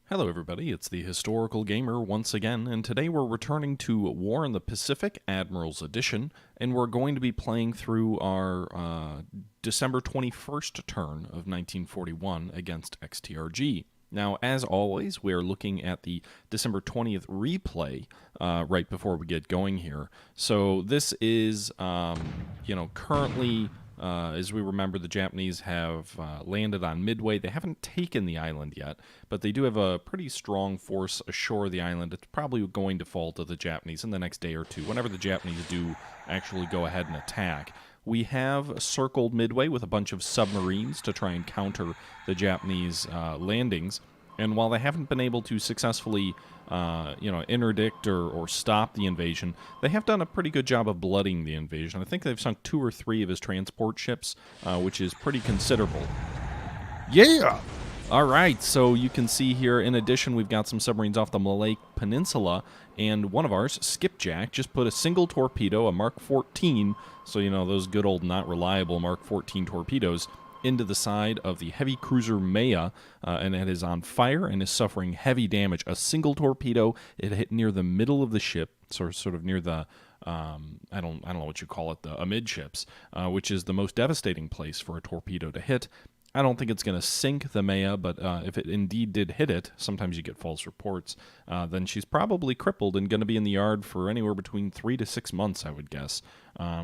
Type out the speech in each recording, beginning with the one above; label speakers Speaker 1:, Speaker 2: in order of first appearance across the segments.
Speaker 1: Hello everybody, it's the Historical Gamer once again, and today we're returning to War in the Pacific, Admirals Edition, and we're going to be playing through our December 21st turn of 1941 against XTRG. Now, as always, we are looking at the December 20th replay right before we get going here. So this is, currently... as we remember, the Japanese have landed on Midway. They haven't taken the island yet, but they do have a pretty strong force ashore the island. It's probably going to fall to the Japanese in the next day or two, whenever the Japanese do actually go ahead and attack. We have circled Midway with a bunch of submarines to try and counter the Japanese landings. And while they haven't been able to successfully, interdict or stop the invasion, they have done a pretty good job of blooding the invasion. I think they've sunk 2 or 3 of his transport ships, which is pretty considerable. Yeah! All right, so you can see here, in addition, we've got some submarines off the Malay Peninsula, and one of ours, Skipjack, just put a single torpedo, a Mark 14, so, those good old not reliable Mark 14 torpedoes, into the side of the heavy cruiser Maya, and it is on fire and is suffering heavy damage. A single torpedo, it hit near the middle of the ship, sort of near the, I don't know what you call it, the amidships, which is the most devastating place for a torpedo to hit. I don't think it's going to sink the Maya, but if it indeed did hit it, sometimes you get false reports, then she's probably crippled and going to be in the yard for anywhere between 3 to 6 months, I would guess.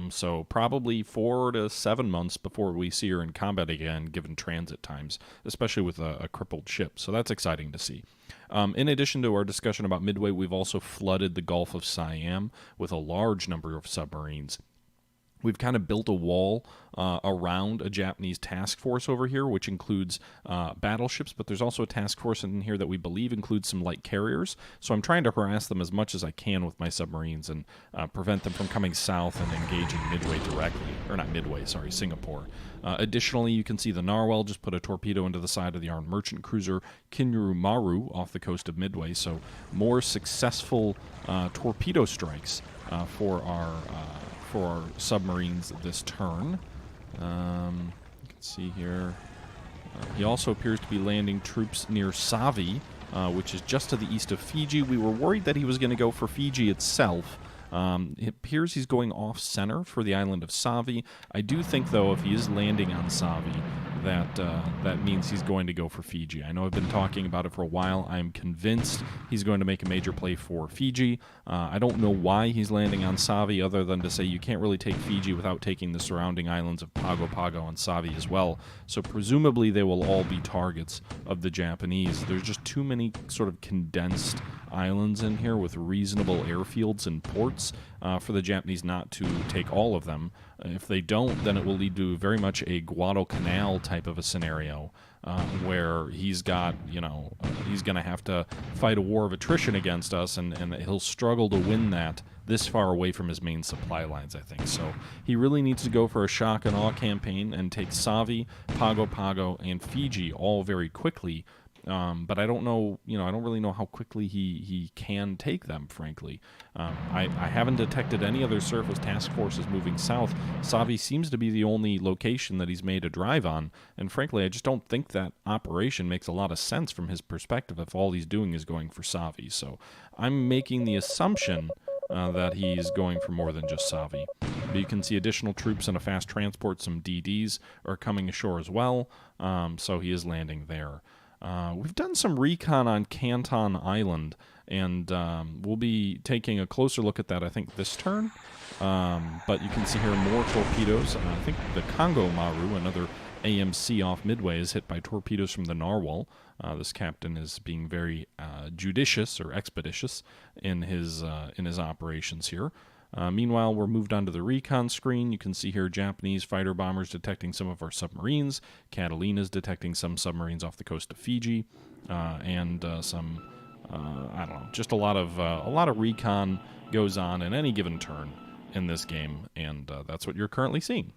Speaker 1: So probably 4 to 7 months before we see her in combat again, given transit times, especially with a crippled ship. So that's exciting to see. In addition to our discussion about Midway, we've also flooded the Gulf of Siam with a large number of submarines. We've kind of built a wall around a Japanese task force over here, which includes battleships, but there's also a task force in here that we believe includes some light carriers. So I'm trying to harass them as much as I can with my submarines and prevent them from coming south and engaging Midway directly. Or not Midway, sorry, Singapore. Additionally, you can see the Narwhal just put a torpedo into the side of the armed merchant cruiser Kinru Maru off the coast of Midway. So more successful torpedo strikes for our submarines this turn. You can see here. He also appears to be landing troops near Savii, which is just to the east of Fiji. We were worried that he was going to go for Fiji itself. It appears he's going off-center for the island of Savii. I do think, though, if he is landing on Savii, that means he's going to go for Fiji. I know I've been talking about it for a while. I'm convinced he's going to make a major play for Fiji. I don't know why he's landing on Savii, other than to say you can't really take Fiji without taking the surrounding islands of Pago Pago and Savii as well. So presumably they will all be targets of the Japanese. There's just too many sort of condensed islands in here with reasonable airfields and ports for the Japanese not to take all of them. If they don't, then it will lead to very much a Guadalcanal type of a scenario where he's got, he's going to have to fight a war of attrition against us, and he'll struggle to win that this far away from his main supply lines, I think. So he really needs to go for a shock and awe campaign and take Savii, Pago Pago, and Fiji all very quickly. But I don't know, I don't really know how quickly he can take them, frankly. I haven't detected any other surface task forces moving south. Savii seems to be the only location that he's made a drive on, and frankly, I just don't think that operation makes a lot of sense from his perspective if all he's doing is going for Savii. So I'm making the assumption that he's going for more than just Savii. But you can see additional troops and a fast transport, some DDs, are coming ashore as well, so he is landing there. We've done some recon on Canton Island, and we'll be taking a closer look at that, I think, this turn. But you can see here more torpedoes. I think the Congo Maru, another AMC off Midway, is hit by torpedoes from the Narwhal. This captain is being very judicious or expeditious in his operations here. Meanwhile, we're moved on to the recon screen. You can see here Japanese fighter bombers detecting some of our submarines. Catalina's detecting some submarines off the coast of Fiji, and some, I don't know, just a lot of recon goes on in any given turn in this game, and that's what you're currently seeing.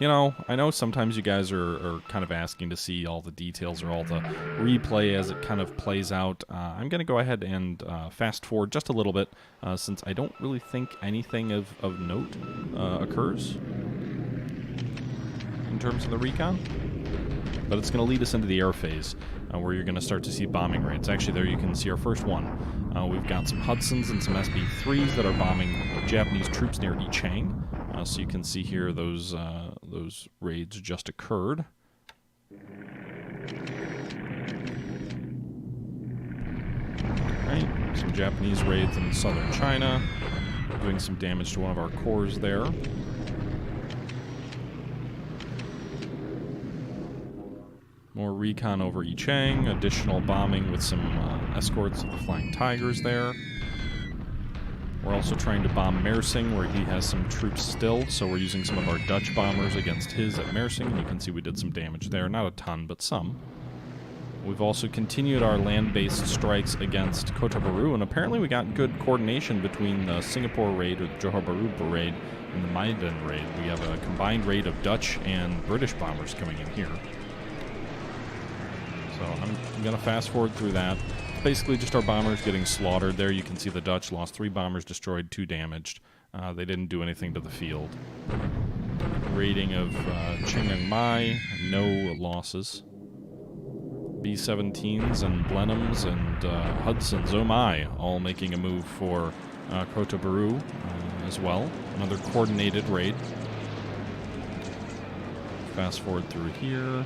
Speaker 1: I know sometimes you guys are kind of asking to see all the details or all the replay as it kind of plays out. I'm going to go ahead and fast forward just a little bit, since I don't really think anything of note occurs in terms of the recon. But it's going to lead us into the air phase, where you're going to start to see bombing raids. Actually, there you can see our first one. We've got some Hudsons and some SB-3s that are bombing Japanese troops near Ichang. So you can see here those raids just occurred. Right, some Japanese raids in southern China, doing some damage to one of our cores there. More recon over Ichang, additional bombing with some escorts of the Flying Tigers there. We're also trying to bomb Mersing, where he has some troops still, so we're using some of our Dutch bombers against his at Mersing, and you can see we did some damage there. Not a ton, but some. We've also continued our land-based strikes against Kota Bharu, and apparently we got good coordination between the Singapore raid, or the Johor Bahru raid, and the Maidan raid. We have a combined raid of Dutch and British bombers coming in here. So I'm going to fast forward through that. It's basically just our bombers getting slaughtered. There you can see the Dutch lost 3 bombers, destroyed, 2 damaged. They didn't do anything to the field. Raiding of Chiang Mai, no losses. B-17s and Blenheims and Hudsons, oh my, all making a move for Kota Bharu as well. Another coordinated raid. Fast forward through here.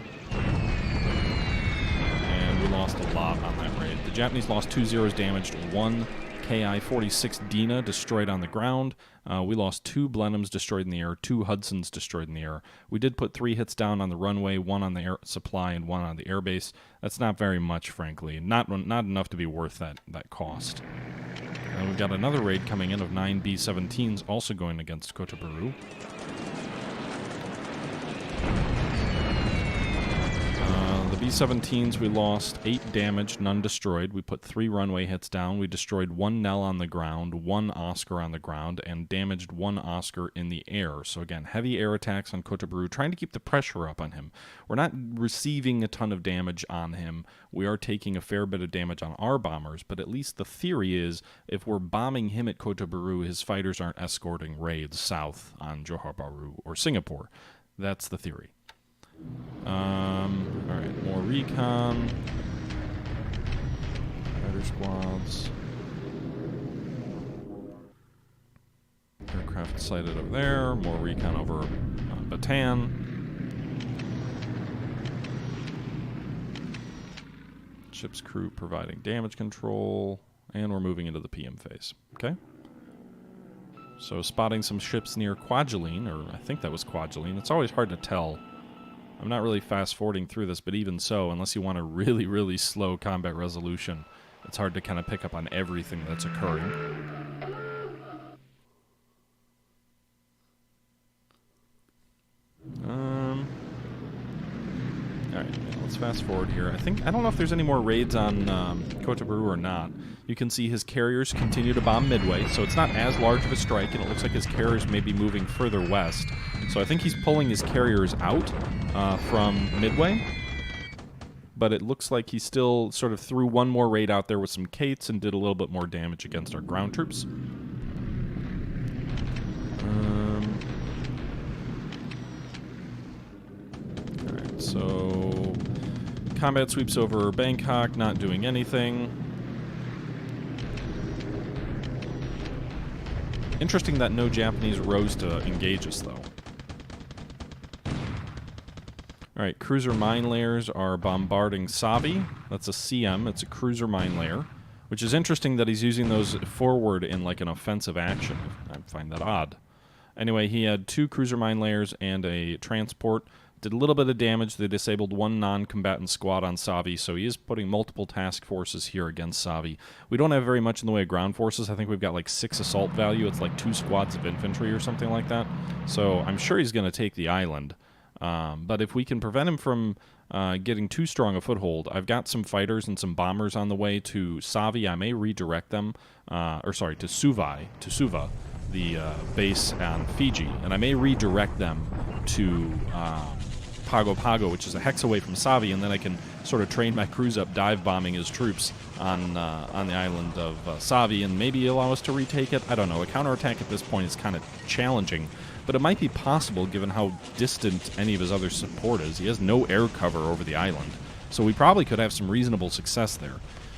Speaker 1: And we lost a lot on that raid. The Japanese lost 2 zeros damaged, 1 Ki-46 Dina destroyed on the ground. We lost 2 Blenheims destroyed in the air, 2 Hudsons destroyed in the air. We did put 3 hits down on the runway, 1 on the air supply and 1 on the airbase. That's not very much, frankly. Not enough to be worth that cost. And we've got another raid coming in of 9 B-17s also going against Kota Bharu. The B-17s, we lost 8 damaged, none destroyed. We put 3 runway hits down. We destroyed 1 Nell on the ground, 1 Oscar on the ground, and damaged 1 Oscar in the air. So again, heavy air attacks on Kota Bharu, trying to keep the pressure up on him. We're not receiving a ton of damage on him. We are taking a fair bit of damage on our bombers, but at least the theory is if we're bombing him at Kota Bharu, his fighters aren't escorting raids south on Johor Bahru or Singapore. That's the theory. Alright, more recon. Fighter squads. Aircraft sighted over there. More recon over Bataan. Ship's crew providing damage control. And we're moving into the PM phase. Okay? So spotting some ships near Kwajalein, or I think that was Kwajalein. It's always hard to tell. I'm not really fast-forwarding through this, but even so, unless you want a really, really slow combat resolution, it's hard to kind of pick up on everything that's occurring. Alright, let's fast-forward here. I don't know if there's any more raids on Kota Bharu or not. You can see his carriers continue to bomb Midway, so it's not as large of a strike, and it looks like his carriers may be moving further west. So I think he's pulling his carriers out from Midway, but it looks like he still sort of threw one more raid out there with some Kates and did a little bit more damage against our ground troops. Alright, so combat sweeps over Bangkok, not doing anything. Interesting that no Japanese rose to engage us, though. Alright, cruiser mine layers are bombarding Savii. That's a CM, it's a cruiser mine layer. Which is interesting that he's using those forward in like an offensive action. I find that odd. Anyway, he had 2 cruiser mine layers and a transport. Did a little bit of damage. They disabled 1 non-combatant squad on Savii, so he is putting multiple task forces here against Savii. We don't have very much in the way of ground forces. I think we've got like 6 assault value. It's like 2 squads of infantry or something like that. So I'm sure he's going to take the island. But if we can prevent him from getting too strong a foothold, I've got some fighters and some bombers on the way to Savii. I may redirect them, to Suva, the base on Fiji, and I may redirect them to Pago Pago, which is a hex away from Savii, and then I can sort of train my crews up dive bombing his troops on the island of Savii, and maybe allow us to retake it. I don't know. A counterattack at this point is kind of challenging. but it might be possible given how distant any of his other support is. He has no air cover over the island, so we probably could have some reasonable success there.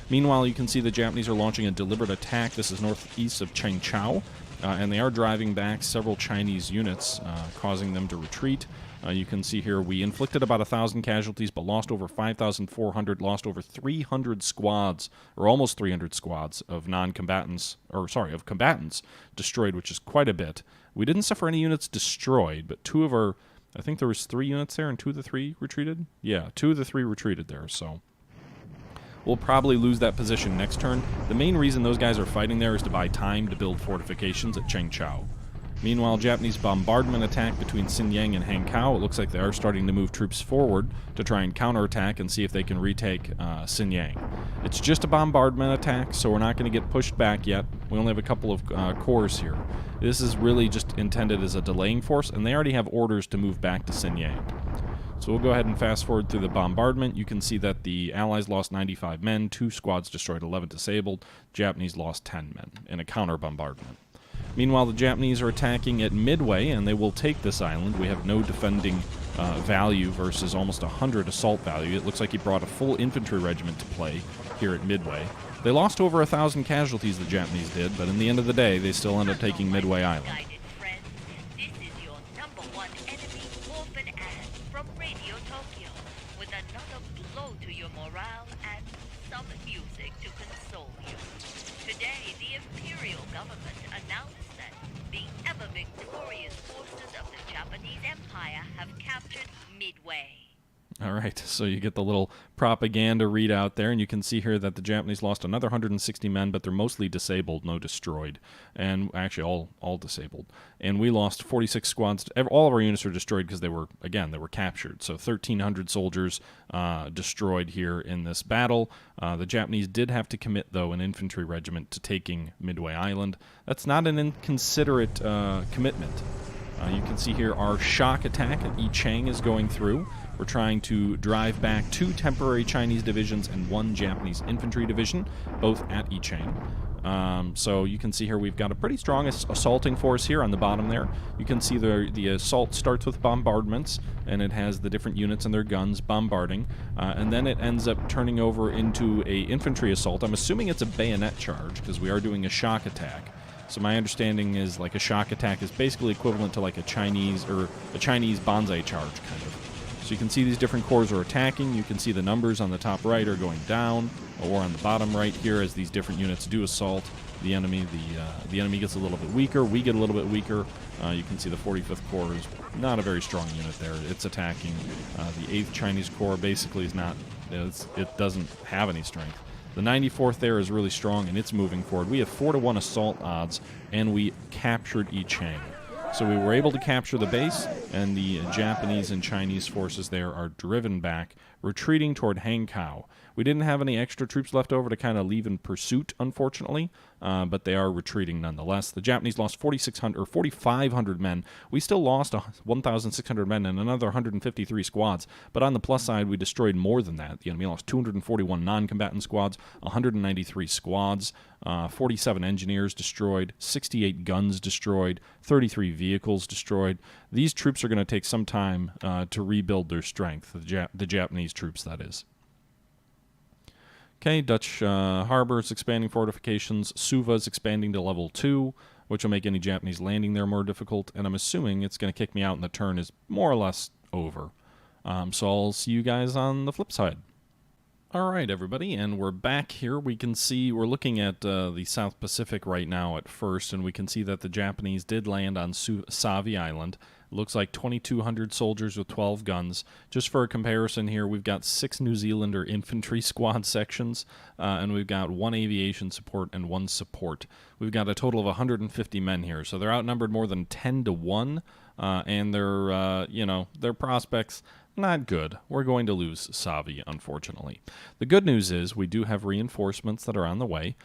Speaker 1: Meanwhile, you can see the Japanese are launching a deliberate attack. This is northeast of Changchao, and they are driving back several Chinese units, causing them to retreat. You can see here we inflicted about 1,000 casualties, but lost over 5,400, lost over 300 squads, or almost 300 squads of non-combatants, or sorry, of combatants destroyed, which is quite a bit. We didn't suffer any units destroyed, but two of our, I think there was 3 units there, and 2 of the 3 retreated? Yeah, 2 of the 3 retreated there, so we'll probably lose that position next turn. The main reason those guys are fighting there is to buy time to build fortifications at Changchao. Meanwhile, Japanese bombardment attack between Xinyang and Hankow. It looks like they are starting to move troops forward to try and counterattack and see if they can retake Xinyang. It's just a bombardment attack, so we're not going to get pushed back yet. We only have a couple of corps here. This is really just intended as a delaying force, and they already have orders to move back to Xinyang. So we'll go ahead and fast forward through the bombardment. You can see that the Allies lost 95 men, 2 squads destroyed, 11 disabled. Japanese lost 10 men in a counter-bombardment. Meanwhile, the Japanese are attacking at Midway, and they will take this island. We have no defending value versus almost 100 assault value. It looks like he brought a full infantry regiment to play here at Midway. They lost over 1,000 casualties, the Japanese did, but in the end of the day, they still end up taking Midway Island.
Speaker 2: Today, the Imperial government announced that the ever-victorious forces of the Japanese Empire have captured Midway.
Speaker 1: All right, so you get the little propaganda readout there, and you can see here that the Japanese lost another 160 men, but they're mostly disabled, no destroyed, and actually all disabled. And we lost 46 squads. All of our units are destroyed because they were captured. So 1,300 soldiers destroyed here in this battle. The Japanese did have to commit, though, an infantry regiment to taking Midway Island. That's not an inconsiderate commitment. You can see here our shock attack at Yichang is going through. We're trying to drive back 2 temporary Chinese divisions and 1 Japanese infantry division, both at Yichang. So you can see here we've got a pretty strong assaulting force here on the bottom there. You can see the assault starts with bombardments, and it has the different units and their guns bombarding, and then it ends up turning over into a infantry assault. I'm assuming it's a bayonet charge because we are doing a shock attack. So my understanding is like a shock attack is basically equivalent to like a Chinese banzai charge kind of. So you can see these different corps are attacking. You can see the numbers on the top right are going down, or on the bottom right here as these different units do assault the enemy. The enemy gets a little bit weaker. We get a little bit weaker. You can see the 45th Corps is not a very strong unit there. It's attacking. The 8th Chinese Corps basically is not. It doesn't have any strength. The 94th there is really strong, and it's moving forward. We have 4-to-1 assault odds, and we captured Yichang. So we were able to capture the base, and the Japanese and Chinese forces there are driven back, retreating toward Hankow. We didn't have any extra troops left over to kind of leave in pursuit, unfortunately, but they are retreating nonetheless. The Japanese lost 4,500 men. We still lost 1,600 men and another 153 squads, but on the plus side, we destroyed more than that. The enemy lost 241 non-combatant squads, 193 squads, 47 engineers destroyed, 68 guns destroyed, 33 vehicles destroyed. These troops are going to take some time to rebuild their strength, the Japanese troops, that is. Okay, Dutch harbor is expanding fortifications. Suva is expanding to level 2, which will make any Japanese landing there more difficult, and I'm assuming it's going to kick me out and the turn is more or less over. So I'll see you guys on the flip side. All right, everybody, and we're back here. We can see we're looking at the South Pacific right now at first, and we can see that the Japanese did land on Savii Island. It looks like 2,200 soldiers with 12 guns. Just for a comparison here, we've got 6 New Zealander infantry squad sections, and we've got 1 aviation support and 1 support. We've got a total of 150 men here, so they're outnumbered more than 10-to-1, and their prospects not good. We're going to lose Savii, unfortunately. The good news is we do have reinforcements that are on the way.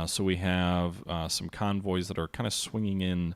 Speaker 1: So we have some convoys that are kind of swinging in.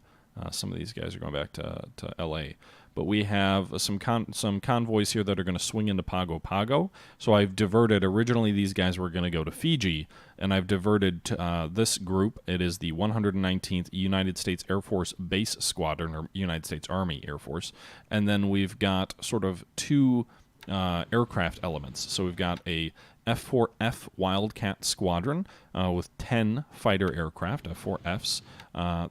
Speaker 1: Some of these guys are going back to L.A. but we have some convoys here that are going to swing into Pago Pago. So I've diverted. Originally, these guys were going to go to Fiji, and I've diverted this group. It is the 119th United States Air Force Base Squadron, or United States Army Air Force. And then we've got sort of two aircraft elements. So we've got a F-4F Wildcat Squadron with 10 fighter aircraft, F-4Fs.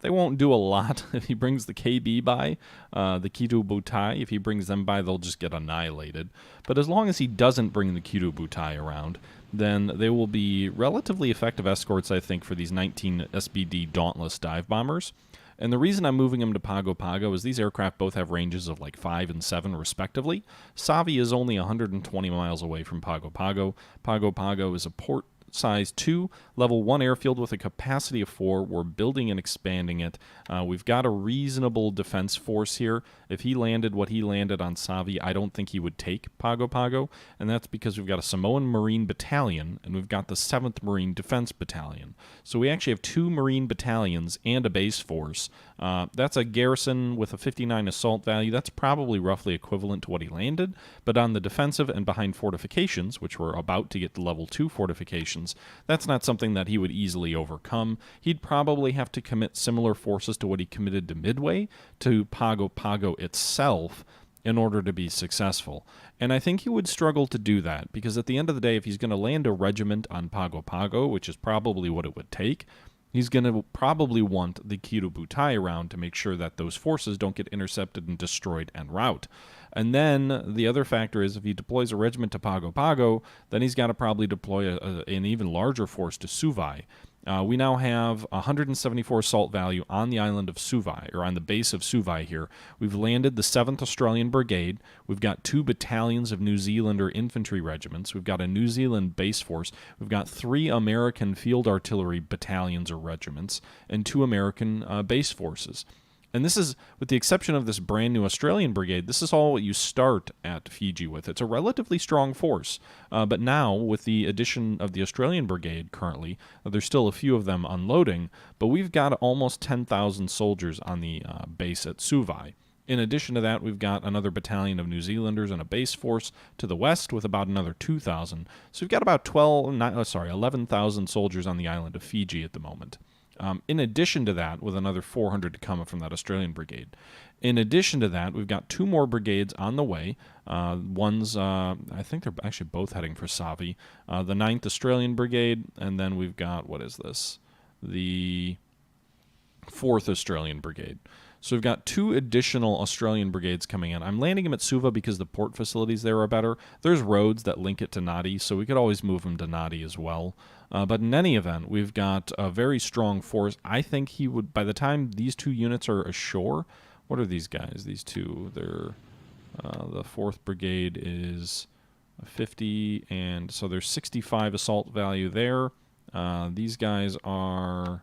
Speaker 1: They won't do a lot if he brings the KB by, the Kido Butai. If he brings them by, they'll just get annihilated. But as long as he doesn't bring the Kido Butai around, then they will be relatively effective escorts, I think, for these 19 SBD Dauntless dive bombers. And the reason I'm moving them to Pago Pago is these aircraft both have ranges of like 5 and 7 respectively. Savii is only 120 miles away from Pago Pago. Pago Pago is a port size 2, level 1 airfield with a capacity of 4. We're building and expanding it. We've got a reasonable defense force here. If he landed what he landed on Savii, I don't think he would take Pago Pago, and that's because we've got a Samoan Marine Battalion, and we've got the 7th Marine Defense Battalion. So we actually have 2 Marine battalions and a base force. That's a garrison with a 59 assault value. That's probably roughly equivalent to what he landed, but on the defensive and behind fortifications, which we're about to get to level 2 fortifications, that's not something that he would easily overcome. He'd probably have to commit similar forces to what he committed to Midway, to Pago Pago itself, in order to be successful. And I think he would struggle to do that, because at the end of the day, if he's going to land a regiment on Pago Pago, which is probably what it would take, he's going to probably want the Kido Butai around to make sure that those forces don't get intercepted and destroyed en route. And then the other factor is if he deploys a regiment to Pago Pago, then he's got to probably deploy an even larger force to Savii. We now have 174 assault value on the island of Savii, or on the base of Savii here. We've landed the 7th Australian Brigade. We've got 2 battalions of New Zealander infantry regiments. We've got a New Zealand base force. We've got 3 American field artillery battalions or regiments, and 2 American base forces. And this is, with the exception of this brand new Australian brigade, this is all what you start at Fiji with. It's a relatively strong force. But now, with the addition of the Australian brigade currently, there's still a few of them unloading, but we've got almost 10,000 soldiers on the base at Savii. In addition to that, we've got another battalion of New Zealanders and a base force to the west with about another 2,000. So we've got about 11,000 soldiers on the island of Fiji at the moment. In addition to that, with another 400 to come from that Australian brigade. In addition to that, we've got 2 more brigades on the way. One's, I think they're actually both heading for Savii. The 9th Australian Brigade, and then we've got, what is this? The 4th Australian Brigade. So we've got 2 additional Australian brigades coming in. I'm landing them at Suva because the port facilities there are better. There's roads that link it to Nadi, so we could always move them to Nadi as well. But in any event, we've got a very strong force. I think he would, by the time these 2 units are ashore, what are these guys? These 2, they're, the 4th Brigade is 50, and so there's 65 assault value there. These guys are,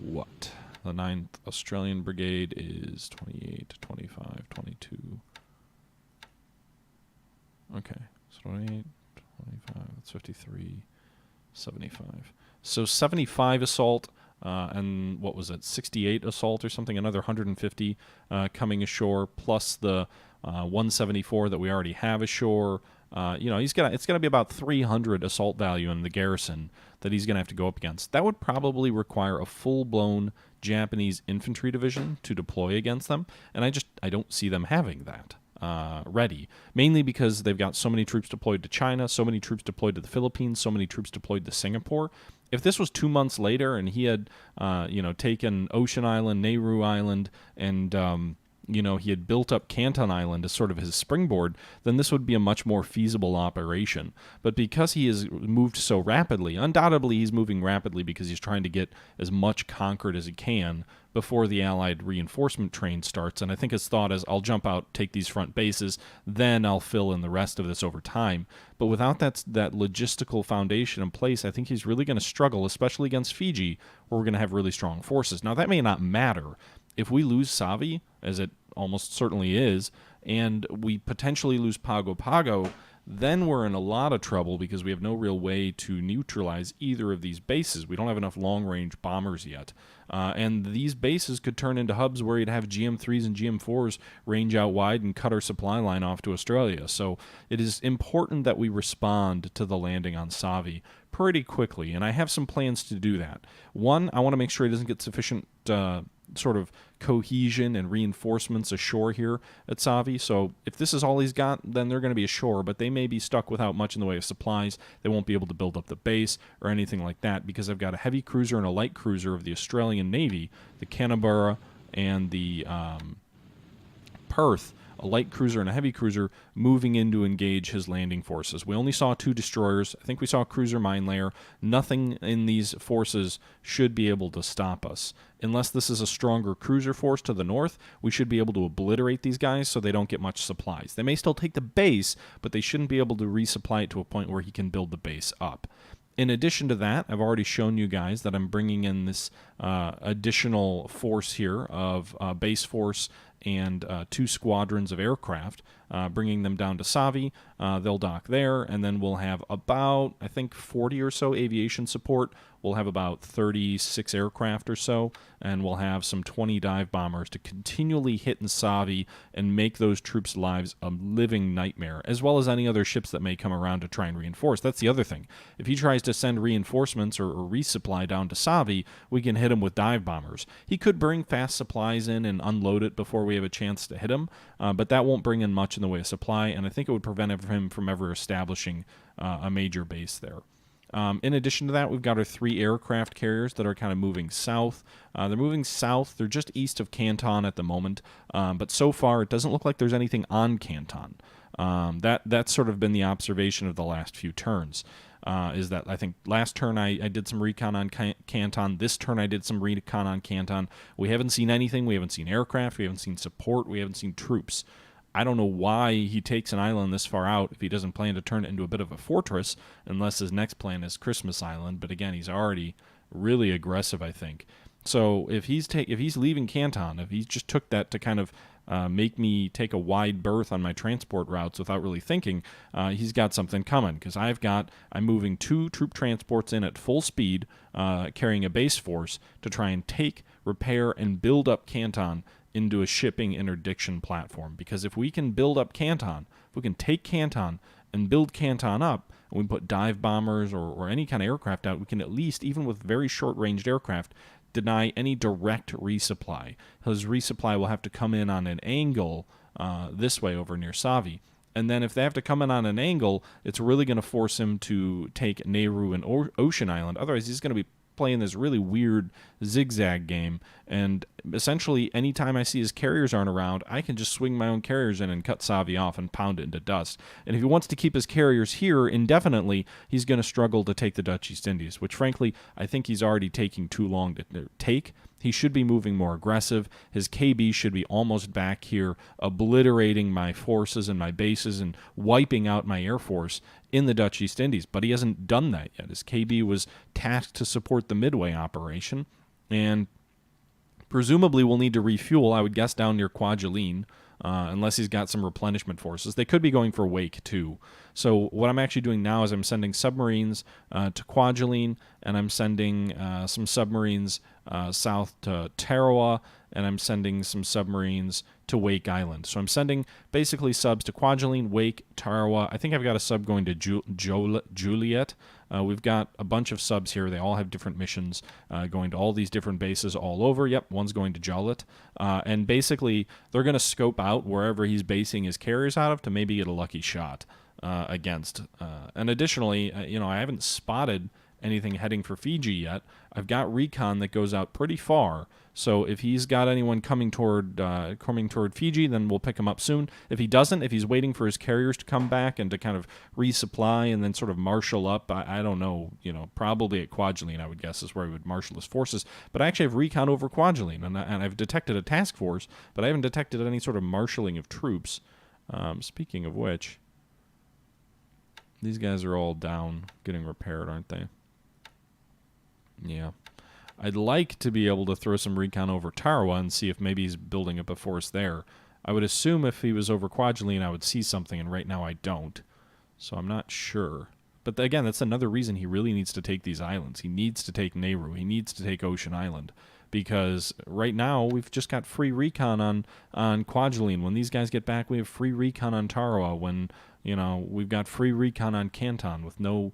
Speaker 1: what? The 9th Australian Brigade is 28, 25, 22. Okay, so 28, 25, that's 53, 75. So 75 assault, and what was it, 68 assault or something, another 150 coming ashore, plus the 174 that we already have ashore. It's going to be about 300 assault value in the garrison that he's going to have to go up against. That would probably require a full-blown Japanese infantry division to deploy against them, and I don't see them having that ready, mainly because they've got so many troops deployed to China, so many troops deployed to the Philippines, so many troops deployed to Singapore. If this was 2 months later and he had, taken Ocean Island, Nauru Island, and he had built up Canton Island as sort of his springboard, then this would be a much more feasible operation. But because he has moved so rapidly, undoubtedly he's moving rapidly because he's trying to get as much conquered as he can before the Allied reinforcement train starts. And I think his thought is, I'll jump out, take these front bases, then I'll fill in the rest of this over time. But without that logistical foundation in place, I think he's really going to struggle, especially against Fiji, where we're going to have really strong forces. Now, that may not matter. If we lose Savii, as it almost certainly is, and we potentially lose Pago Pago, then we're in a lot of trouble because we have no real way to neutralize either of these bases. We don't have enough long-range bombers yet. And these bases could turn into hubs where you'd have GM3s and GM4s range out wide and cut our supply line off to Australia. So it is important that we respond to the landing on Savii pretty quickly, and I have some plans to do that. One, I want to make sure he doesn't get sufficient sort of cohesion and reinforcements ashore here at Savii. So if this is all he's got, then they're going to be ashore, but they may be stuck without much in the way of supplies. They won't be able to build up the base or anything like that because I've got a heavy cruiser and a light cruiser of the Australian Navy, the Canberra and the Perth, a light cruiser and a heavy cruiser, moving in to engage his landing forces. We only saw 2 destroyers. I think we saw a cruiser mine layer. Nothing in these forces should be able to stop us. Unless this is a stronger cruiser force to the north, we should be able to obliterate these guys so they don't get much supplies. They may still take the base, but they shouldn't be able to resupply it to a point where he can build the base up. In addition to that, I've already shown you guys that I'm bringing in this additional force here of base force and 2 squadrons of aircraft, bringing them down to Savii. They'll dock there, and then we'll have about, I think, 40 or so aviation support. We'll have about 36 aircraft or so, and we'll have some 20 dive bombers to continually hit in Savii and make those troops' lives a living nightmare, as well as any other ships that may come around to try and reinforce. That's the other thing. If he tries to send reinforcements or resupply down to Savii, we can hit him with dive bombers. He could bring fast supplies in and unload it before we have a chance to hit him, but that won't bring in much in the way of supply, and I think it would prevent him from ever establishing a major base there. In addition to that, we've got our 3 aircraft carriers that are kind of moving south. They're moving south. They're just east of Canton at the moment, but so far it doesn't look like there's anything on Canton. That's sort of been the observation of the last few turns. Is that I think last turn I did some recon on Canton. This turn I did some recon on Canton. We haven't seen anything. We haven't seen aircraft. We haven't seen support. We haven't seen troops. I don't know why he takes an island this far out if he doesn't plan to turn it into a bit of a fortress, unless his next plan is Christmas Island. But again, he's already really aggressive, I think. So if he's leaving Canton, if he just took that to kind of make me take a wide berth on my transport routes without really thinking, he's got something coming, because I'm moving 2 troop transports in at full speed, carrying a base force to try and take, repair, and build up Canton into a shipping interdiction platform. Because if we can build up Canton, if we can take Canton and build Canton up, and we put dive bombers or any kind of aircraft out, we can at least, even with very short-ranged aircraft, deny any direct resupply. His resupply will have to come in on an angle this way over near Savii. And then if they have to come in on an angle, it's really going to force him to take Nauru and Ocean Island. Otherwise, he's going to be playing this really weird zigzag game, and essentially anytime I see his carriers aren't around, I can just swing my own carriers in and cut Savii off and pound it into dust. And if he wants to keep his carriers here indefinitely, he's going to struggle to take the Dutch East Indies, which frankly I think he's already taking too long to take. He should be moving more aggressive. His KB should be almost back here, obliterating my forces and my bases and wiping out my air force in the Dutch East Indies. But he hasn't done that yet. His KB was tasked to support the Midway operation, and presumably will need to refuel, I would guess, down near Kwajalein, unless he's got some replenishment forces. They could be going for Wake, too. So what I'm actually doing now is I'm sending submarines to Kwajalein, and I'm sending some submarines south to Tarawa, and I'm sending some submarines to Wake Island. So I'm sending basically subs to Kwajalein, Wake, Tarawa. I think I've got a sub going to Juliet. We've got a bunch of subs here. They all have different missions going to all these different bases all over. Yep, one's going to Jolit. And basically, they're going to scope out wherever he's basing his carriers out of to maybe get a lucky shot against. And additionally, I haven't spotted anything heading for Fiji yet. I've got Recon that goes out pretty far. So if he's got anyone coming toward Fiji, then we'll pick him up soon. If he doesn't, if he's waiting for his carriers to come back and to kind of resupply and then sort of marshal up, I don't know, probably at Kwajalein, I would guess, is where he would marshal his forces. But I actually have Recon over Kwajalein, and I've detected a task force, but I haven't detected any sort of marshaling of troops. Speaking of which, these guys are all down, getting repaired, aren't they? Yeah. I'd like to be able to throw some recon over Tarawa and see if maybe he's building up a force there. I would assume if he was over Kwajalein, I would see something, and right now I don't. So I'm not sure. But again, that's another reason he really needs to take these islands. He needs to take Nauru. He needs to take Ocean Island. Because right now, we've just got free recon on Kwajalein. When these guys get back, we have free recon on Tarawa. When, we've got free recon on Canton with no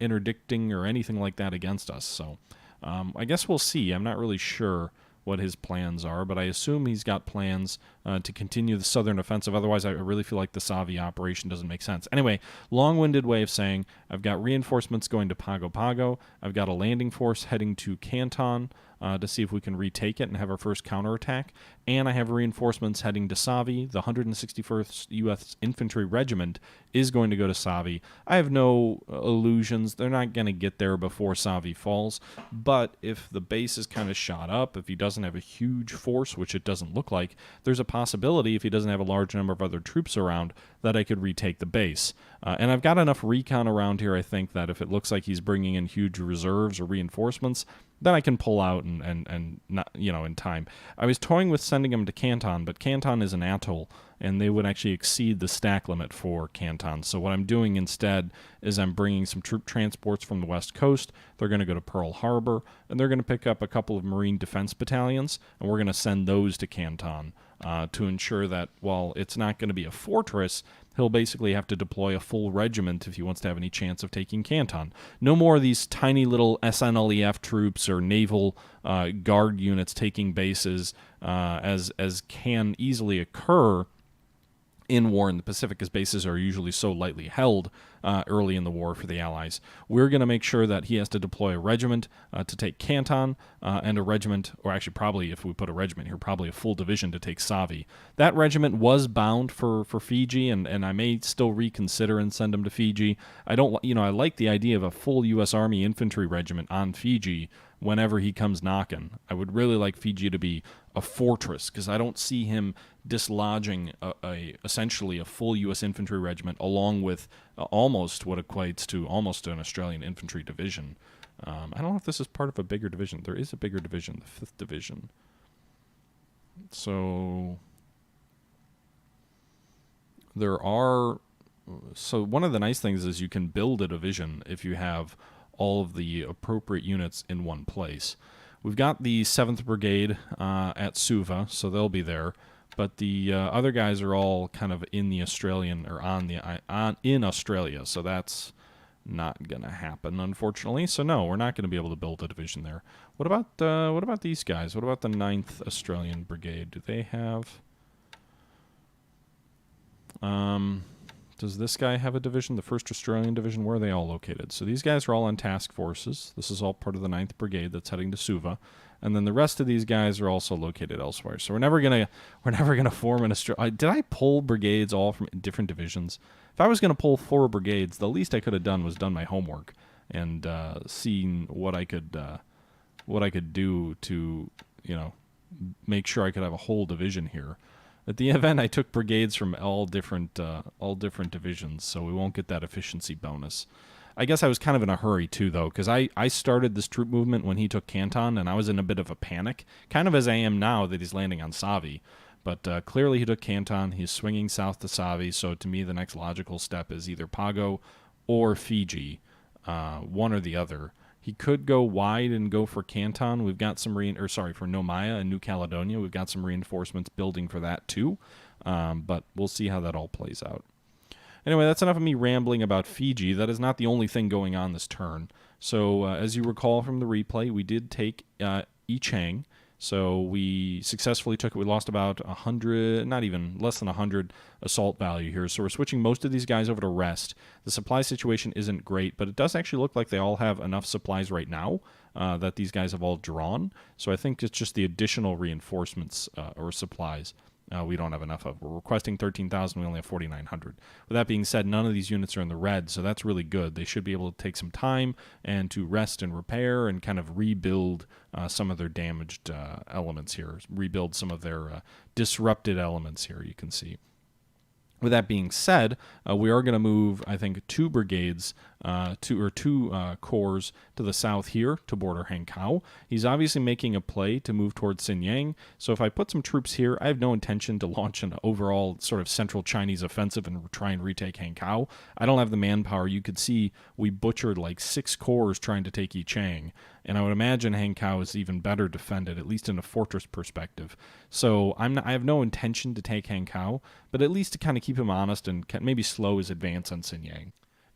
Speaker 1: interdicting or anything like that against us. So I guess we'll see. I'm not really sure what his plans are, but I assume he's got plans to continue the southern offensive. Otherwise, I really feel like the Savii operation doesn't make sense. Anyway, long-winded way of saying I've got reinforcements going to Pago Pago. I've got a landing force heading to Canton to see if we can retake it and have our first counterattack. And I have reinforcements heading to Savii. The 161st U.S. Infantry Regiment is going to go to Savii. I have no illusions. They're not going to get there before Savii falls. But if the base is kind of shot up, if he doesn't have a huge force, which it doesn't look like, there's a possibility, if he doesn't have a large number of other troops around, that I could retake the base. And I've got enough recon around here, I think, that if it looks like he's bringing in huge reserves or reinforcements, then I can pull out and not, in time. I was toying with sending him to Canton, but Canton is an atoll, and they would actually exceed the stack limit for Canton. So what I'm doing instead is I'm bringing some troop transports from the west coast. They're going to go to Pearl Harbor, and they're going to pick up a couple of Marine Defense battalions, and we're going to send those to Canton to ensure that while it's not going to be a fortress, he'll basically have to deploy a full regiment if he wants to have any chance of taking Canton. No more of these tiny little SNLEF troops or naval guard units taking bases as can easily occur in war in the Pacific, as bases are usually so lightly held early in the war for the Allies. We're going to make sure that he has to deploy a regiment to take Canton and a regiment, or actually probably if we put a regiment here, probably a full division to take Savii. That regiment was bound for Fiji, and I may still reconsider and send him to Fiji. I like the idea of a full U.S. Army infantry regiment on Fiji whenever he comes knocking. I would really like Fiji to be a fortress, because I don't see him dislodging essentially a full U.S. infantry regiment along with almost what equates to almost an Australian infantry division. I don't know if this is part of a bigger division. There is a bigger division, the 5th Division. So one of the nice things is you can build a division if you have all of the appropriate units in one place. We've got the 7th Brigade at Suva, so they'll be there. But the other guys are all kind of in the Australian, or in Australia, so that's not gonna happen, unfortunately. So no, we're not gonna be able to build a division there. What about these guys? What about the 9th Australian Brigade? Do they have? Does this guy have a division? The 1st Australian Division, where are they all located? So these guys are all on task forces. This is all part of the 9th Brigade that's heading to Suva. And then the rest of these guys are also located elsewhere. So we're never gonna form an Australia. Did I pull brigades all from different divisions? If I was gonna pull 4 brigades, the least I could have done was done my homework and seen what I could do to make sure I could have a whole division here. At the event, I took brigades from all different divisions, so we won't get that efficiency bonus. I guess I was kind of in a hurry, too, though, because I started this troop movement when he took Canton, and I was in a bit of a panic, kind of as I am now that he's landing on Savii. But clearly he took Canton, he's swinging south to Savii, so to me the next logical step is either Pago or Fiji, one or the other. He could go wide and go for Canton. We've got some for Nomaya and New Caledonia. We've got some reinforcements building for that too. But we'll see how that all plays out. Anyway, that's enough of me rambling about Fiji. That is not the only thing going on this turn. So as you recall from the replay, we did take Ichang. So we successfully took it. We lost about 100, not even less than 100 assault value here. So we're switching most of these guys over to rest. The supply situation isn't great, but it does actually look like they all have enough supplies right now that these guys have all drawn. So I think it's just the additional reinforcements or supplies we don't have enough of. We're requesting 13,000. We only have 4,900. With that being said, none of these units are in the red, so that's really good. They should be able to take some time and to rest and repair and kind of rebuild some of their damaged elements here, rebuild some of their disrupted elements here, you can see. With that being said, we are going to move, I think, two brigades, two corps to the south here to border Hankow. He's obviously making a play to move towards Xinyang. So if I put some troops here, I have no intention to launch an overall sort of central Chinese offensive and try and retake Hankow. I don't have the manpower. You could see we butchered like 6 corps trying to take Yichang. And I would imagine Hankow is even better defended, at least in a fortress perspective. So I have no intention to take Hankow, but at least to kind of keep him honest and maybe slow his advance on Xinyang.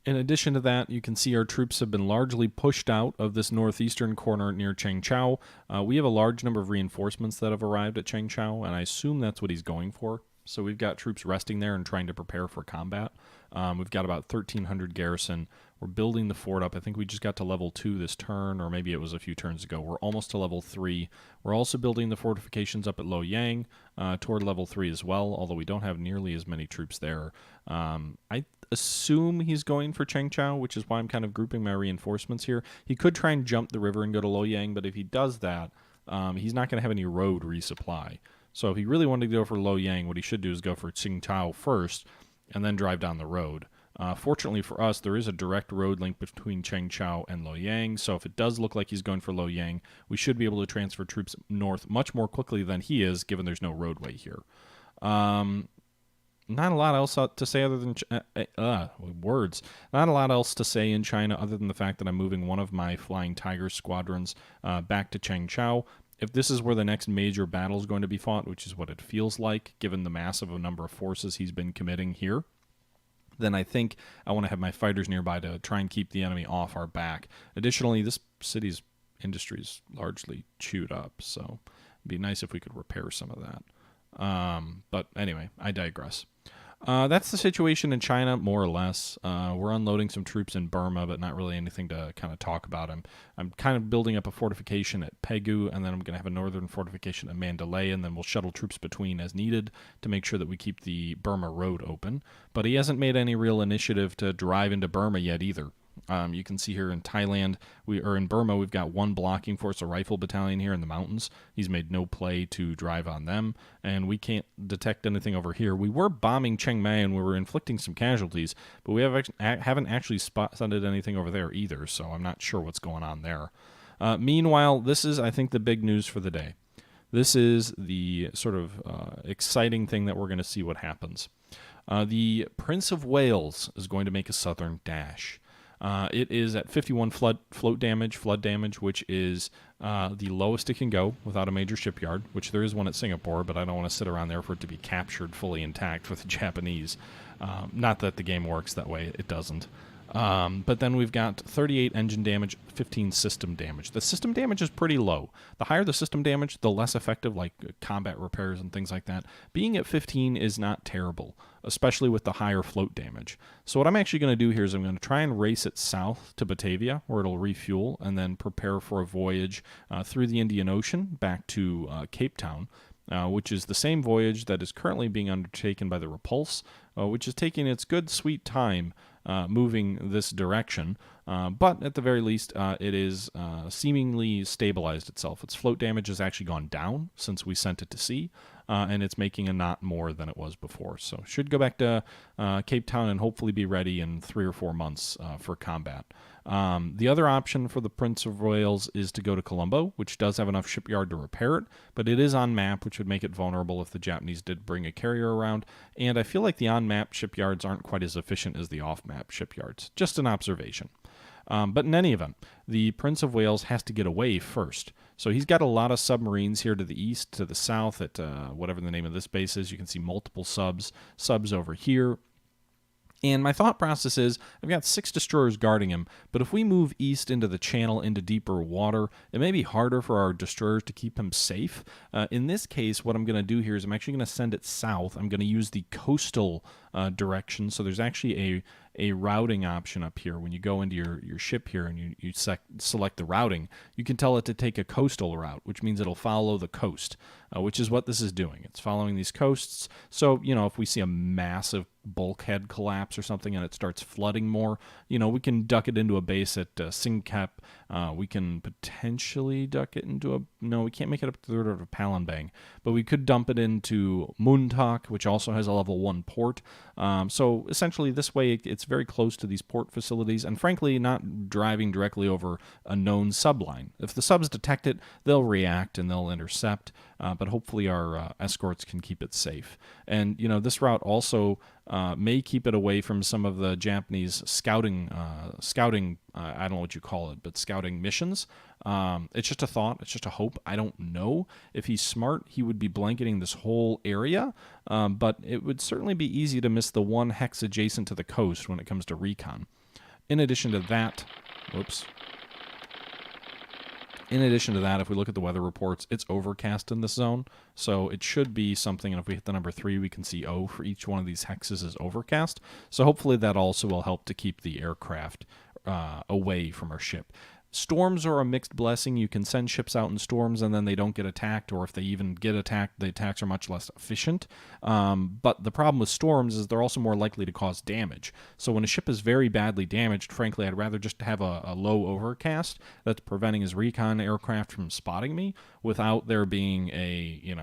Speaker 1: In addition to that, you can see our troops have been largely pushed out of this northeastern corner near Changchao. We have a large number of reinforcements that have arrived at Changchao, and I assume that's what he's going for. So we've got troops resting there and trying to prepare for combat. We've got about 1,300 garrison. We're building the fort up. I think we just got to level 2 this turn, or maybe it was a few turns ago. We're almost to level 3. We're also building the fortifications up at Luoyang toward level 3 as well, although we don't have nearly as many troops there. I assume he's going for Changchao, which is why I'm kind of grouping my reinforcements here. He could try and jump the river and go to Luoyang, but if he does that, he's not going to have any road resupply. So if he really wanted to go for Luoyang, what he should do is go for Qingchao first and then drive down the road. Fortunately for us, there is a direct road link between Changchao and Luoyang, so if it does look like he's going for Luoyang, we should be able to transfer troops north much more quickly than he is, given there's no roadway here. Not a lot else to say other than words. Not a lot else to say in China other than the fact that I'm moving one of my Flying Tiger squadrons back to Changchao. If this is where the next major battle is going to be fought, which is what it feels like, given the massive number of forces he's been committing here, then I think I want to have my fighters nearby to try and keep the enemy off our back. Additionally, this city's industry is largely chewed up, so it'd be nice if we could repair some of that. But anyway, I digress. That's the situation in China, more or less. We're unloading some troops in Burma, but not really anything to kind of talk about. I'm kind of building up a fortification at Pegu, and then I'm going to have a northern fortification at Mandalay, and then we'll shuttle troops between as needed to make sure that we keep the Burma road open. But he hasn't made any real initiative to drive into Burma yet either. You can see here in Thailand, in Burma, we've got one blocking force, a rifle battalion here in the mountains. He's made no play to drive on them, and we can't detect anything over here. We were bombing Chiang Mai, and we were inflicting some casualties, but we haven't actually spotted anything over there either, so I'm not sure what's going on there. Meanwhile, this is, I think, the big news for the day. This is the sort of exciting thing that we're going to see what happens. The Prince of Wales is going to make a southern dash. It is at 51 flood damage, which is the lowest it can go without a major shipyard, which there is one at Singapore, but I don't want to sit around there for it to be captured fully intact with the Japanese. Not that the game works that way, it doesn't. But then we've got 38 engine damage, 15 system damage. The system damage is pretty low. The higher the system damage, the less effective, like combat repairs and things like that. Being at 15 is not terrible, especially with the higher float damage. So what I'm actually going to do here is I'm going to try and race it south to Batavia, where it'll refuel, and then prepare for a voyage through the Indian Ocean back to Cape Town. Which is the same voyage that is currently being undertaken by the Repulse, which is taking its good, sweet time moving this direction. But at the very least, it is seemingly stabilized itself. Its float damage has actually gone down since we sent it to sea, and it's making a knot more than it was before. So should go back to Cape Town and hopefully be ready in 3 or 4 months for combat. The other option for the Prince of Wales is to go to Colombo, which does have enough shipyard to repair it, but it is on map, which would make it vulnerable if the Japanese did bring a carrier around, and I feel like the on-map shipyards aren't quite as efficient as the off-map shipyards. Just an observation. But in any event, the Prince of Wales has to get away first. So he's got a lot of submarines here to the east, to the south at whatever the name of this base is. You can see multiple subs over here. And my thought process is, I've got 6 destroyers guarding him, but if we move east into the channel, into deeper water, it may be harder for our destroyers to keep him safe. In this case, what I'm going to do here is I'm actually going to send it south. I'm going to use the coastal direction, so there's actually a routing option up here. When you go into your ship here and you select the routing, you can tell it to take a coastal route, which means it'll follow the coast. which is what this is doing. It's following these coasts. So, if we see a massive bulkhead collapse or something and it starts flooding more, we can duck it into a base at Singkep. We can potentially duck it into no, we can't make it up to the river of Palembang, but we could dump it into Muntak, which also has a level 1 port. So essentially this way it's very close to these port facilities and frankly not driving directly over a known subline. If the subs detect it, they'll react and they'll intercept, but hopefully our escorts can keep it safe. And, this route also may keep it away from some of the Japanese scouting, I don't know what you call it, but scouting missions. It's just a thought. It's just a hope. I don't know. If he's smart, he would be blanketing this whole area, but it would certainly be easy to miss the one hex adjacent to the coast when it comes to recon. In addition to that, if we look at the weather reports, it's overcast in this zone, so it should be something, and if we hit the number 3, we can see O for each one of these hexes is overcast, so hopefully that also will help to keep the aircraft away from our ship. Storms are a mixed blessing. You can send ships out in storms and then they don't get attacked, or if they even get attacked, the attacks are much less efficient. But the problem with storms is they're also more likely to cause damage. So when a ship is very badly damaged, frankly, I'd rather just have a low overcast that's preventing his recon aircraft from spotting me without there being a,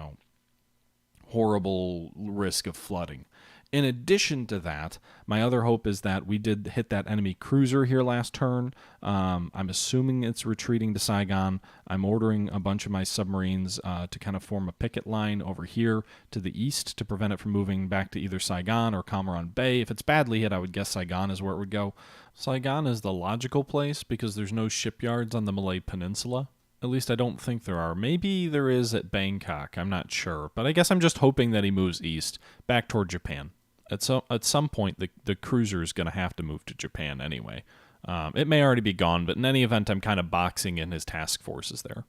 Speaker 1: horrible risk of flooding. In addition to that, my other hope is that we did hit that enemy cruiser here last turn. I'm assuming it's retreating to Saigon. I'm ordering a bunch of my submarines to kind of form a picket line over here to the east to prevent it from moving back to either Saigon or Comoran Bay. If it's badly hit, I would guess Saigon is where it would go. Saigon is the logical place because there's no shipyards on the Malay Peninsula. At least I don't think there are. Maybe there is at Bangkok. I'm not sure. But I guess I'm just hoping that he moves east, back toward Japan. At some point, the cruiser is going to have to move to Japan anyway. It may already be gone, but in any event, I'm kind of boxing in his task forces there.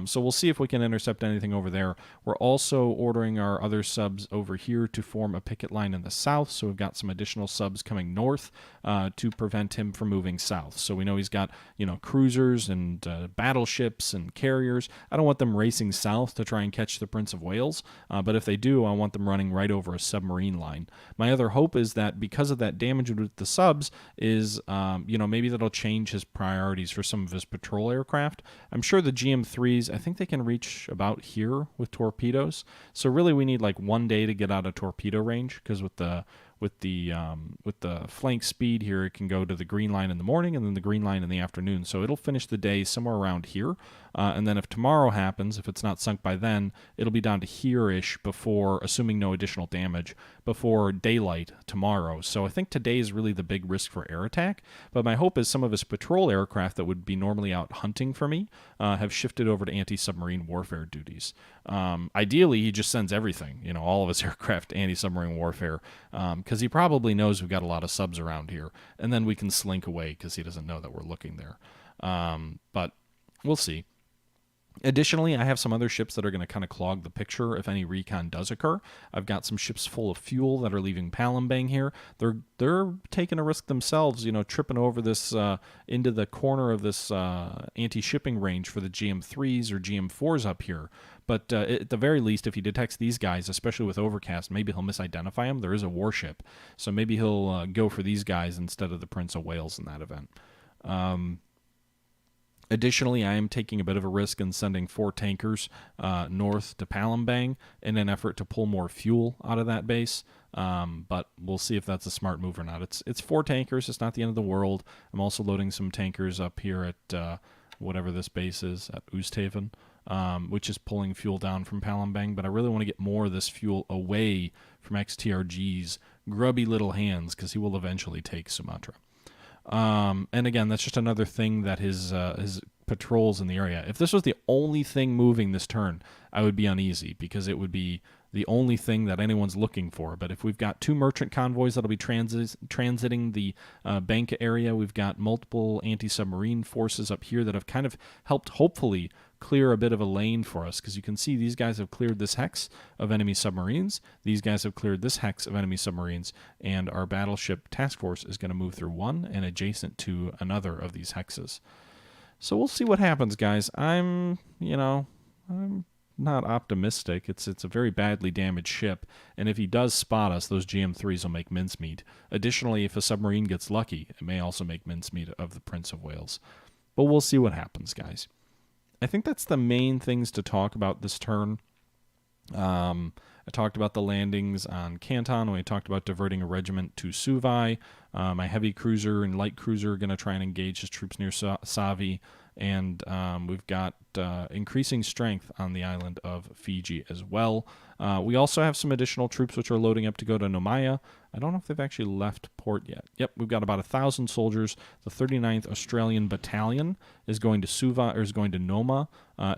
Speaker 1: So we'll see if we can intercept anything over there. We're also ordering our other subs over here to form a picket line in the south, so we've got some additional subs coming north to prevent him from moving south. So we know he's got, cruisers and battleships and carriers. I don't want them racing south to try and catch the Prince of Wales, but if they do, I want them running right over a submarine line. My other hope is that because of that damage with the subs is, maybe that'll change his priorities for some of his patrol aircraft. I'm sure the GM3, I think they can reach about here with torpedoes. So really we need like 1 day to get out of torpedo range, because with the flank speed here, it can go to the green line in the morning and then the green line in the afternoon. So it'll finish the day somewhere around here. And then if tomorrow happens, if it's not sunk by then, it'll be down to here-ish before, assuming no additional damage, before daylight tomorrow. So I think today is really the big risk for air attack. But my hope is some of his patrol aircraft that would be normally out hunting for me have shifted over to anti-submarine warfare duties. Ideally, he just sends everything, all of his aircraft to anti-submarine warfare, because he probably knows we've got a lot of subs around here, and then we can slink away because he doesn't know that we're looking there. But we'll see. Additionally, I have some other ships that are going to kind of clog the picture if any recon does occur. I've got some ships full of fuel that are leaving Palembang here. They're taking a risk themselves, tripping over this into the corner of this anti-shipping range for the GM3s or GM4s up here. But at the very least, if he detects these guys, especially with overcast, maybe he'll misidentify them. There is a warship, so maybe he'll go for these guys instead of the Prince of Wales in that event. Additionally, I am taking a bit of a risk in sending 4 tankers north to Palembang in an effort to pull more fuel out of that base. But we'll see if that's a smart move or not. It's 4 tankers. It's not the end of the world. I'm also loading some tankers up here at whatever this base is, at Oosthaven, which is pulling fuel down from Palembang. But I really want to get more of this fuel away from XTRG's grubby little hands, because he will eventually take Sumatra. And again, that's just another thing that his patrols in the area. If this was the only thing moving this turn, I would be uneasy, because it would be the only thing that anyone's looking for. But if we've got 2 merchant convoys that'll be transiting the Banka area, we've got multiple anti-submarine forces up here that have kind of helped, hopefully, clear a bit of a lane for us, because you can see these guys have cleared this hex of enemy submarines, these guys have cleared this hex of enemy submarines, and our battleship task force is going to move through one and adjacent to another of these hexes. So we'll see what happens, guys. I'm not optimistic. It's a very badly damaged ship, and if he does spot us, those GM3s will make mincemeat. Additionally, if a submarine gets lucky, it may also make mincemeat of the Prince of Wales. But we'll see what happens, guys. I think that's the main things to talk about this turn. I talked about the landings on Canton. We talked about diverting a regiment to Savii. My heavy cruiser and light cruiser are going to try and engage his troops near Savii. And we've got increasing strength on the island of Fiji as well. We also have some additional troops which are loading up to go to Nomaya. I don't know if they've actually left port yet. Yep, we've got about 1,000 soldiers. The 39th Australian Battalion is going to Suva, or is going to Noma,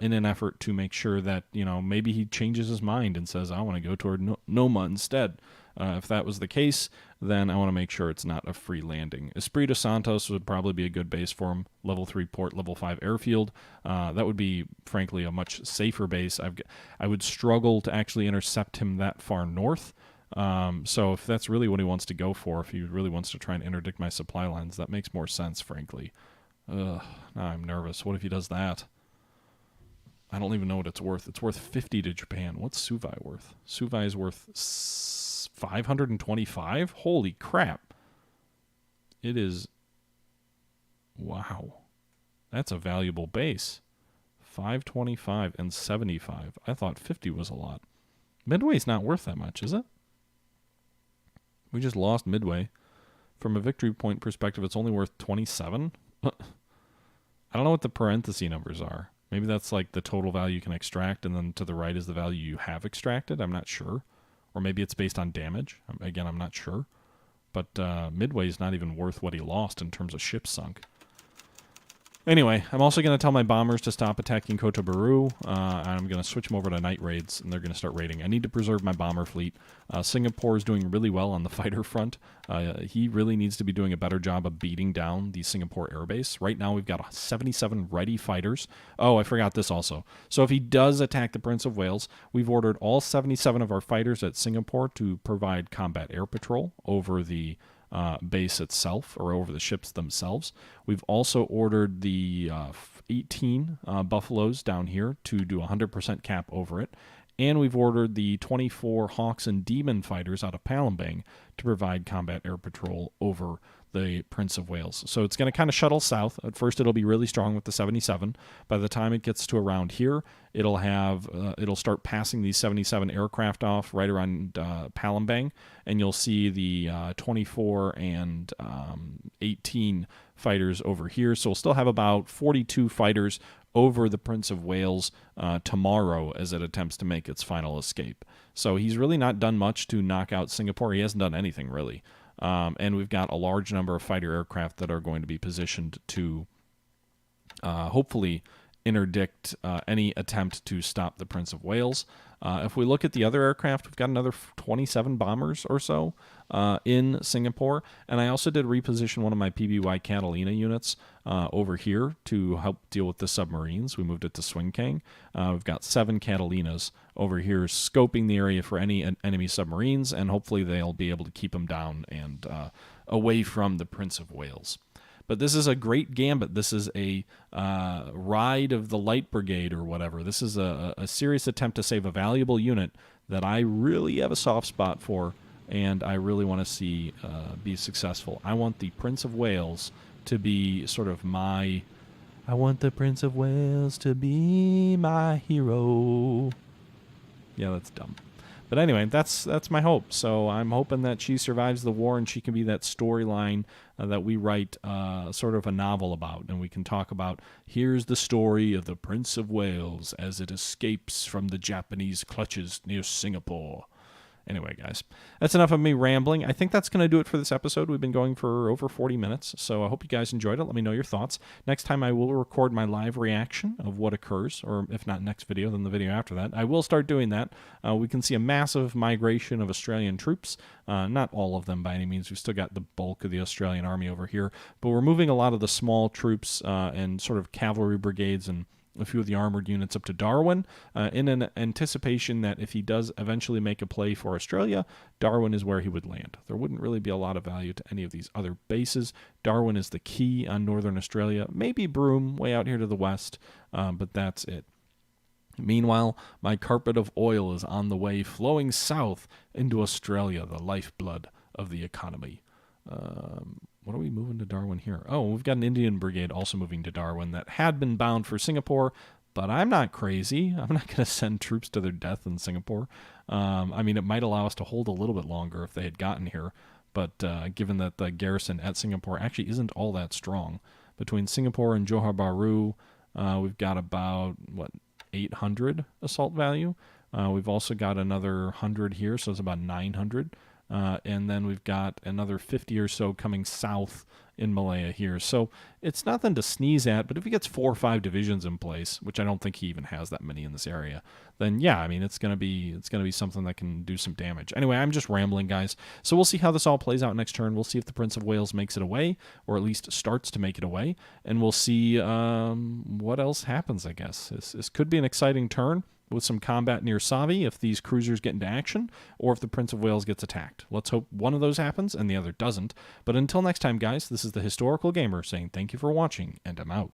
Speaker 1: in an effort to make sure that, maybe he changes his mind and says, I want to go toward Noma instead. If that was the case, then I want to make sure it's not a free landing. Espiritu Santos would probably be a good base for him. Level 3 port, level 5 airfield. That would be, frankly, a much safer base. I would struggle to actually intercept him that far north. So if that's really what he wants to go for, if he really wants to try and interdict my supply lines, that makes more sense, frankly. Now I'm nervous. What if he does that? I don't even know what it's worth. It's worth 50 to Japan. What's Savii worth? Savii is worth 525? Holy crap. It is... Wow. That's a valuable base. 525 and 75. I thought 50 was a lot. Midway's not worth that much, is it? We just lost Midway. From a victory point perspective, it's only worth 27? I don't know what the parenthesis numbers are. Maybe that's like the total value you can extract, and then to the right is the value you have extracted. I'm not sure. Or maybe it's based on damage. Again, I'm not sure. But Midway's not even worth what he lost in terms of ships sunk. Anyway, I'm also going to tell my bombers to stop attacking Kota Baru. I'm going to switch them over to night raids, and they're going to start raiding. I need to preserve my bomber fleet. Singapore is doing really well on the fighter front. He really needs to be doing a better job of beating down the Singapore airbase. Right now, we've got 77 ready fighters. Oh, I forgot this also. So if he does attack the Prince of Wales, we've ordered all 77 of our fighters at Singapore to provide combat air patrol over the base itself, or over the ships themselves. We've also ordered the 18 Buffaloes down here to do 100% cap over it. And we've ordered the 24 Hawks and Demon fighters out of Palembang to provide combat air patrol over the Prince of Wales. So it's going to kind of shuttle south. At first, it'll be really strong with the 77. By the time it gets to around here, it'll start passing these 77 aircraft off right around Palembang, and you'll see the 24 and 18 fighters over here. So we'll still have about 42 fighters over the Prince of Wales tomorrow as it attempts to make its final escape. So he's really not done much to knock out Singapore. He hasn't done anything, really. And we've got a large number of fighter aircraft that are going to be positioned to hopefully interdict any attempt to stop the Prince of Wales. If we look at the other aircraft, we've got another 27 bombers or so in Singapore. And I also did reposition one of my PBY Catalina units over here to help deal with the submarines. We moved it to Swing Kang. We've got 7 Catalinas over here scoping the area for any enemy submarines, and hopefully they'll be able to keep them down and away from the Prince of Wales. But this is a great gambit. This is a ride of the Light Brigade or whatever. This is a serious attempt to save a valuable unit that I really have a soft spot for, and I really want to see be successful. I want the Prince of Wales to be sort of my... I want the Prince of Wales to be my hero. Yeah, that's dumb. But anyway, that's my hope. So I'm hoping that she survives the war and she can be that storyline that we write sort of a novel about. And we can talk about, here's the story of the Prince of Wales as it escapes from the Japanese clutches near Singapore. Anyway, guys, that's enough of me rambling. I think that's going to do it for this episode. We've been going for over 40 minutes, so I hope you guys enjoyed it. Let me know your thoughts. Next time I will record my live reaction of what occurs, or if not next video, then the video after that. I will start doing that. We can see a massive migration of Australian troops. Not all of them by any means. We've still got the bulk of the Australian army over here, but we're moving a lot of the small troops and sort of cavalry brigades and a few of the armored units up to Darwin in an anticipation that if he does eventually make a play for Australia, Darwin is where he would land. There wouldn't really be a lot of value to any of these other bases. Darwin is the key on northern Australia, maybe Broome way out here to the west, but that's it. Meanwhile, my carpet of oil is on the way, flowing south into Australia, the lifeblood of the economy. What are we moving to Darwin here? Oh, we've got an Indian brigade also moving to Darwin that had been bound for Singapore, but I'm not crazy. I'm not going to send troops to their death in Singapore. I mean, it might allow us to hold a little bit longer if they had gotten here, but given that the garrison at Singapore actually isn't all that strong. Between Singapore and Johor Bahru, we've got about, 800 assault value. We've also got another 100 here, so it's about 900. And then we've got another 50 or so coming south in Malaya here. So it's nothing to sneeze at, but if he gets 4 or 5 divisions in place, which I don't think he even has that many in this area, then yeah, I mean, it's gonna be something that can do some damage. Anyway, I'm just rambling, guys. So we'll see how this all plays out next turn. We'll see if the Prince of Wales makes it away, or at least starts to make it away, and we'll see what else happens, I guess. This could be an exciting turn with some combat near Savii if these cruisers get into action, or if the Prince of Wales gets attacked. Let's hope one of those happens and the other doesn't. But until next time, guys, this is the Historical Gamer saying thank you for watching, and I'm out.